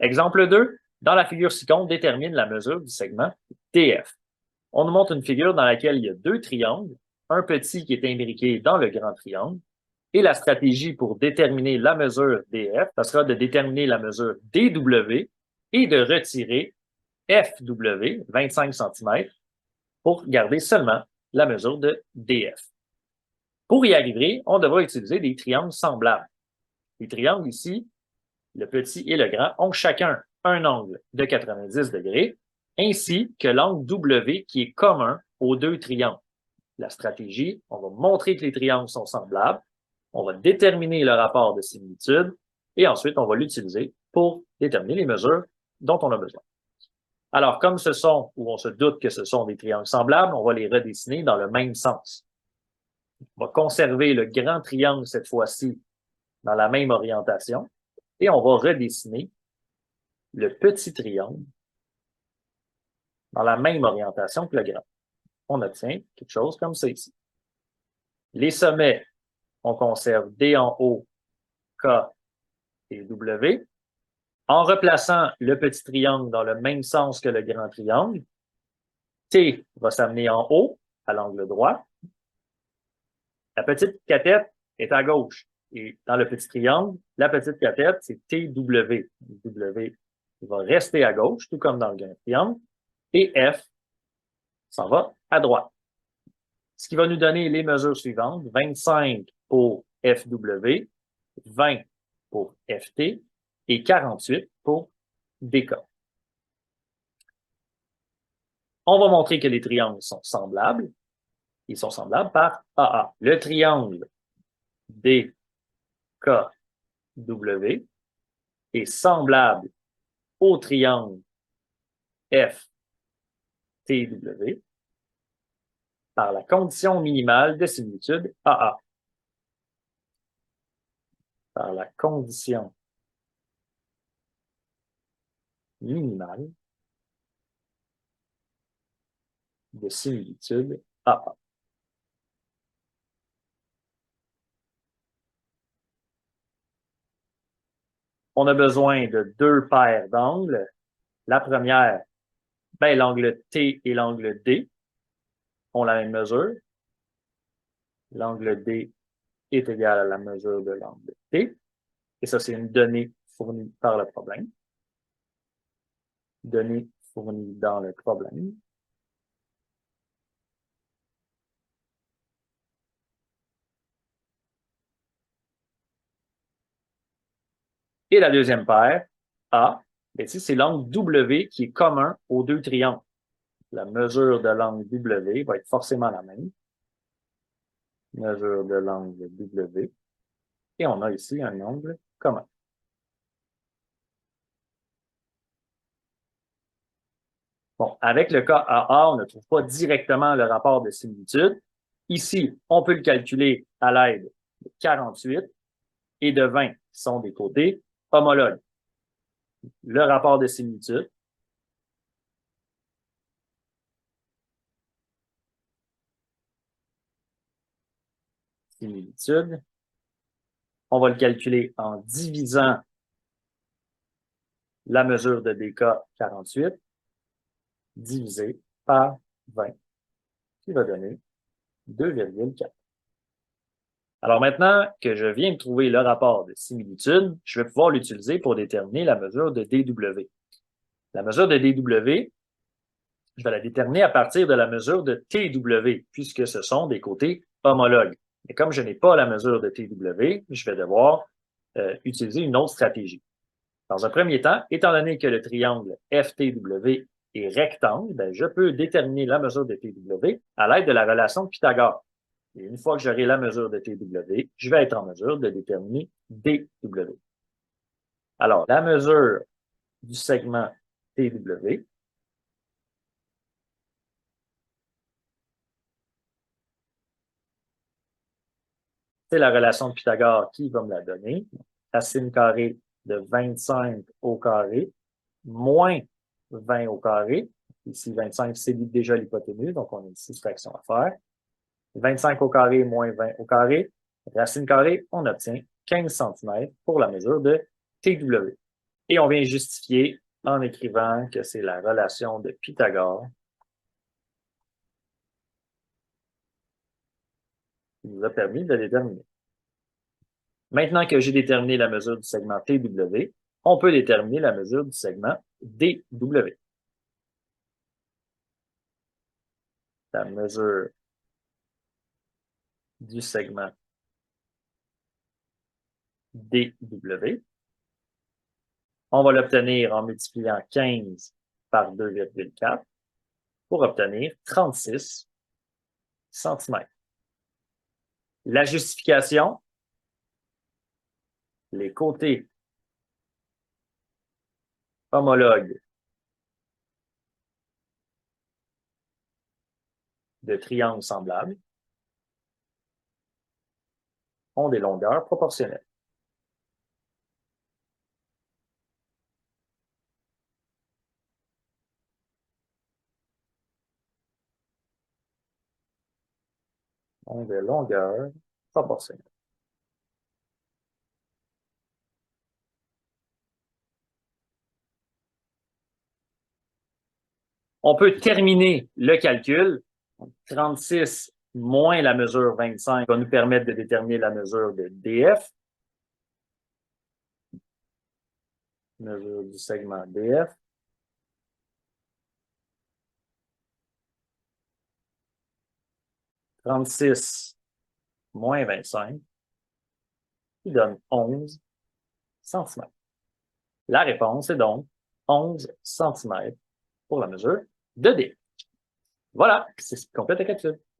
Exemple 2, dans la figure ci-contre, détermine la mesure du segment DF. On nous montre une figure dans laquelle il y a deux triangles, un petit qui est imbriqué dans le grand triangle, et la stratégie pour déterminer la mesure DF, ça sera de déterminer la mesure DW et de retirer FW, 25 cm, pour garder seulement la mesure de DF. Pour y arriver, on devra utiliser des triangles semblables. Les triangles ici, le petit et le grand, ont chacun un angle de 90 degrés, ainsi que l'angle W qui est commun aux deux triangles. La stratégie, on va montrer que les triangles sont semblables, on va déterminer le rapport de similitude, et ensuite on va l'utiliser pour déterminer les mesures dont on a besoin. Alors, comme ce sont, ou on se doute que ce sont des triangles semblables, on va les redessiner dans le même sens. On va conserver le grand triangle cette fois-ci dans la même orientation, et on va redessiner le petit triangle dans la même orientation que le grand. On obtient quelque chose comme ça ici. Les sommets, on conserve D en haut, K et W. En replaçant le petit triangle dans le même sens que le grand triangle, T va s'amener en haut, à l'angle droit. La petite cathète est à gauche. Et dans le petit triangle, la petite cathète, c'est TW. W va rester à gauche, tout comme dans le grand triangle. Et F s'en va à droite. Ce qui va nous donner les mesures suivantes. 25 pour FW, 20 pour FT et 48 pour DK. On va montrer que les triangles sont semblables. Ils sont semblables par AA. Le triangle DKW est semblable au triangle FTW par la condition minimale de similitude AA. Par la condition minimale de similitude AA. On a besoin de deux paires d'angles. La première, l'angle T et l'angle D ont la même mesure. L'angle D est égal à la mesure de l'angle T. Et ça, c'est une donnée fournie par le problème. Donnée fournie dans le problème. Et la deuxième paire, A, ici, c'est l'angle W qui est commun aux deux triangles. La mesure de l'angle W va être forcément la même. Mesure de l'angle W. Et on a ici un angle commun. Bon, avec le cas AA, on ne trouve pas directement le rapport de similitude. Ici, on peut le calculer à l'aide de 48 et de 20, qui sont des côtés homologues. Le rapport de similitude. Similitude. On va le calculer en divisant la mesure de DK 48 divisé par 20, qui va donner 2,4. Alors maintenant que je viens de trouver le rapport de similitude, je vais pouvoir l'utiliser pour déterminer la mesure de DW. La mesure de DW, je vais la déterminer à partir de la mesure de TW, puisque ce sont des côtés homologues. Mais comme je n'ai pas la mesure de TW, je vais devoir utiliser une autre stratégie. Dans un premier temps, étant donné que le triangle FTW est rectangle, je peux déterminer la mesure de TW à l'aide de la relation de Pythagore. Et une fois que j'aurai la mesure de TW, je vais être en mesure de déterminer DW. Alors, la mesure du segment TW, c'est la relation de Pythagore qui va me la donner. Racine carrée de 25 au carré moins 20 au carré. Ici, 25, c'est déjà l'hypoténuse, donc on a une soustraction à faire. 25 au carré moins 20 au carré. Racine carrée, on obtient 15 cm pour la mesure de TW. Et on vient justifier en écrivant que c'est la relation de Pythagore qui nous a permis de déterminer. Maintenant que j'ai déterminé la mesure du segment TW, on peut déterminer la mesure du segment DW. La mesure du segment DW. On va l'obtenir en multipliant 15 par 2,4 pour obtenir 36 cm. La justification, les côtés homologues de triangles semblables ont des longueurs proportionnelles. Ont des longueurs proportionnelles. On peut terminer le calcul. 36 moins la mesure 25 va nous permettre de déterminer la mesure de DF. Mesure du segment DF. « 36 moins 25 qui donne 11 cm. La réponse est donc 11 cm pour la mesure de DF. Voilà, c'est ce qui complète la capsule.